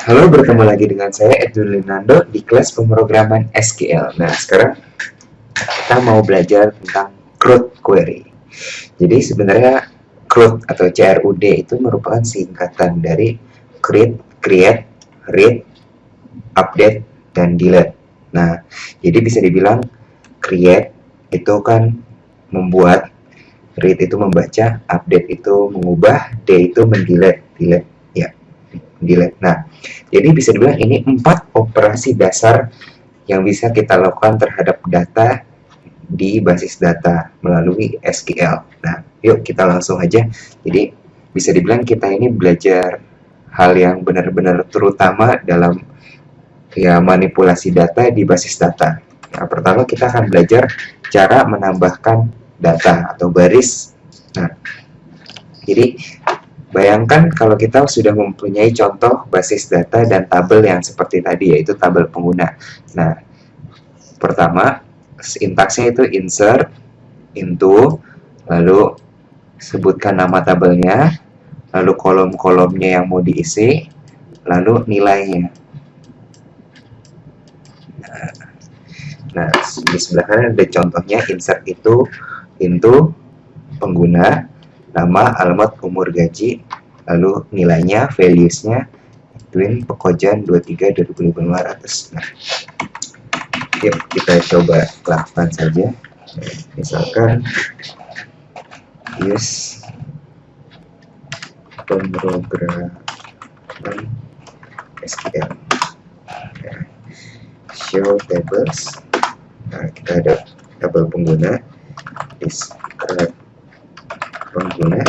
Halo, bertemu lagi dengan saya Edwin Linando di kelas pemrograman SQL. Nah, sekarang kita mau belajar tentang CRUD query. Jadi sebenarnya CRUD atau CRUD itu merupakan singkatan dari create, read, update, dan delete. Nah, jadi bisa dibilang create itu kan membuat, read itu membaca, update itu mengubah, D itu mendelete, delete. Nah, jadi bisa dibilang ini 4 operasi dasar yang bisa kita lakukan terhadap data di basis data melalui SQL. Nah, yuk kita langsung aja. Jadi bisa dibilang kita ini belajar hal yang benar-benar terutama dalam manipulasi data di basis data. Nah, pertama kita akan belajar cara menambahkan data atau baris. Nah, jadi bayangkan kalau kita sudah mempunyai contoh basis data dan tabel yang seperti tadi, yaitu tabel pengguna. Nah, pertama, sintaksnya itu insert, into, lalu sebutkan nama tabelnya, lalu kolom-kolomnya yang mau diisi, lalu nilainya. Nah, di sebelah kanan ada contohnya, insert itu, into, pengguna, nama, alamat, umur, gaji, lalu nilainya, values-nya, Edwin Pekojan 23.2500. Nah, yuk kita coba lakukan saja. Misalkan use pemrograman SQL. Show tables. Nah, kita ada tabel pengguna, describe pengguna.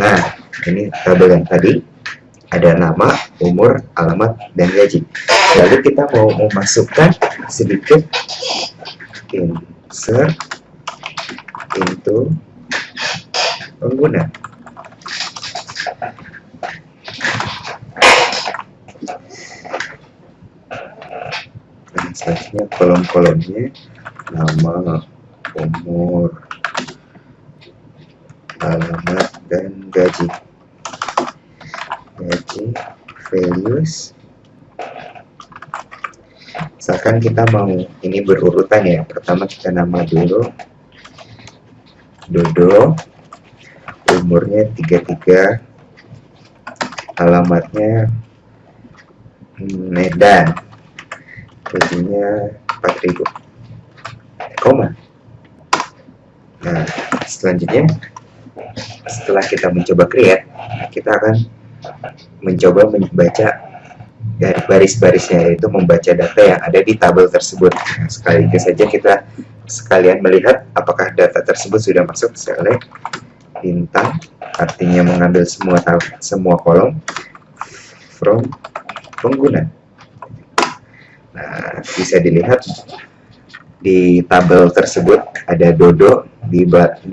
Nah, ini tabel yang tadi ada nama, umur, alamat, dan gaji. Lalu kita mau memasukkan sedikit insert into pengguna. Nah, selanjutnya kolom-kolomnya nama, umur, alamat, dan gaji. Values. Misalkan kita mau ini berurutan ya. Pertama kita nama dulu. Dodo. Umurnya 33. Alamatnya Medan. Gajinya 4.000. Koma. Nah, selanjutnya setelah kita mencoba create, kita akan mencoba membaca dari baris-barisnya, yaitu membaca data yang ada di tabel tersebut. Nah, sekaligus saja kita sekalian melihat apakah data tersebut sudah masuk. Select bintang, artinya mengambil semua kolom from pengguna. Nah, bisa dilihat di tabel tersebut ada Dodo di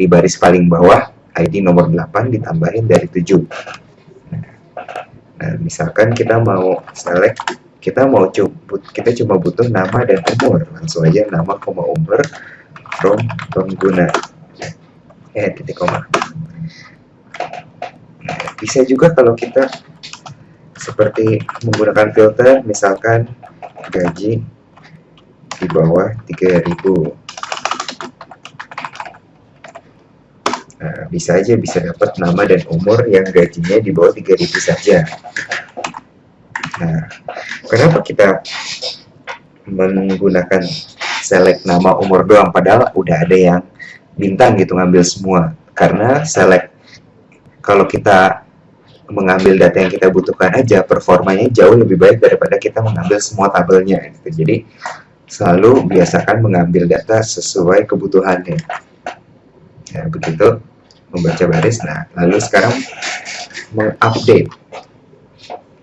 baris paling bawah, ID nomor 8 ditambahin dari 7. Nah, misalkan kita mau select, kita cuma butuh nama dan umur. Langsung aja nama, umur from pengguna. Titik koma. Nah, bisa juga kalau kita seperti menggunakan filter, misalkan gaji di bawah 3.000. Nah, bisa dapat nama dan umur yang gajinya di bawah 3.000 saja. Nah, kenapa kita menggunakan select nama, umur doang, padahal udah ada yang bintang gitu ngambil semua? Karena select, kalau kita mengambil data yang kita butuhkan aja, performanya jauh lebih baik daripada kita mengambil semua tabelnya gitu. Jadi selalu biasakan mengambil data sesuai kebutuhannya. Nah, begitu membaca baris. Nah, lalu sekarang mengupdate.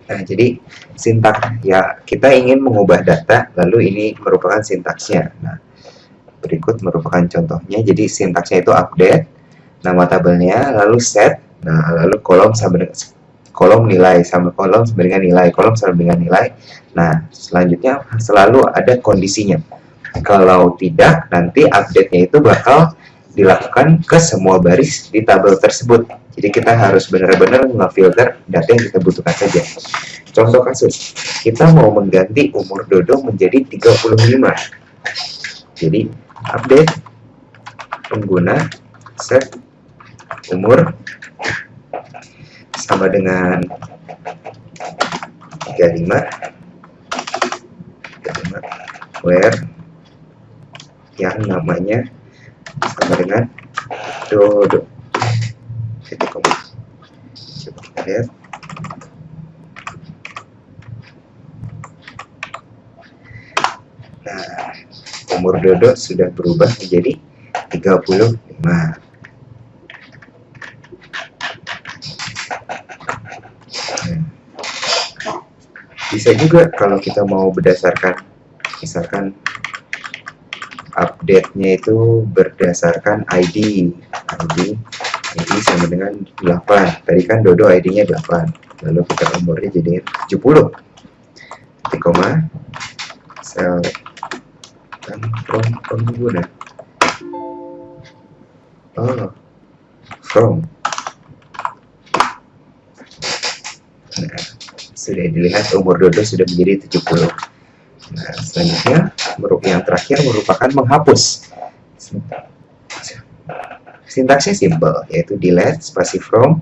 Nah, jadi sintaks ya, kita ingin mengubah data, lalu ini merupakan sintaksnya. Nah, berikut merupakan contohnya. Jadi sintaksnya itu update, nama tabelnya, lalu set, nah lalu kolom nilai sama kolom sama dengan nilai, kolom sama dengan nilai. Nah, selanjutnya selalu ada kondisinya. Kalau tidak, nanti update-nya itu bakal dilakukan ke semua baris di tabel tersebut. Jadi kita harus benar-benar ngefilter data yang kita butuhkan saja. contoh kasus, kita mau mengganti umur Dodo menjadi 35. Jadi update pengguna set umur sama dengan 35 where yang namanya sama dengan Dodo. Titik koma. Coba kita lihat. Nah, umur Dodo sudah berubah menjadi 35. Bisa juga kalau kita mau berdasarkan, misalkan update-nya itu berdasarkan ID sama dengan 8. Tadi kan Dodo ID-nya 8. Lalu kita umurnya jadi 70. Titik koma. Sel from pengguna. Oh, from. Nah, sudah dilihat umur Dodo sudah menjadi 70. Nah, selanjutnya yang terakhir merupakan menghapus. Sintaksnya simple, yaitu delete spasi from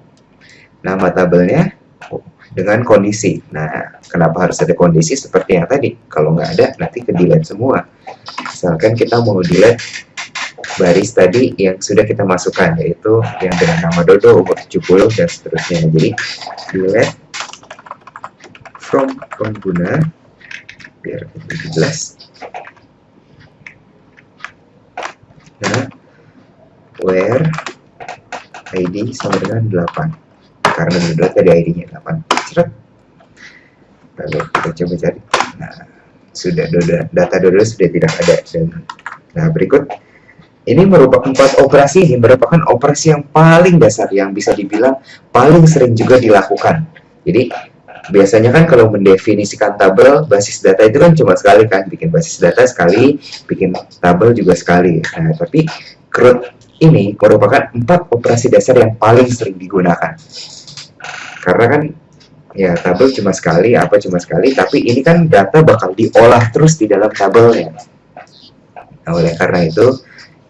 nama tabelnya dengan kondisi. Nah, kenapa harus ada kondisi seperti yang tadi? Kalau nggak ada, nanti ke delete semua. Misalkan kita mau delete baris tadi yang sudah kita masukkan, yaitu yang dengan nama Dodo, umur 70, dan seterusnya. Jadi, delete from pengguna, biar lebih jelas. Nah, where ID sama dengan 8. Karena Dodo tadi ID-nya 8. Ceret. Lalu kita coba cari. Nah, sudah data Dodo sudah tidak ada. Nah, berikut ini merupakan 4 operasi. Ini merupakan operasi yang paling dasar, yang bisa dibilang paling sering juga dilakukan. Jadi biasanya kan kalau mendefinisikan tabel basis data itu kan cuma sekali kan, bikin basis data sekali, bikin tabel juga sekali. Nah, tapi CRUD ini merupakan 4 operasi dasar yang paling sering digunakan. Karena kan ya tabel cuma sekali, apa cuma sekali, tapi ini kan data bakal diolah terus di dalam tabelnya. Nah, oleh karena itu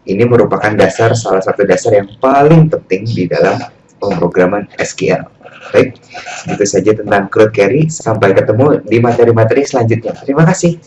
ini merupakan salah satu dasar yang paling penting di dalam pemrograman SQL. Baik, segitu saja tentang CRUD query. Sampai ketemu di materi-materi selanjutnya. Terima kasih.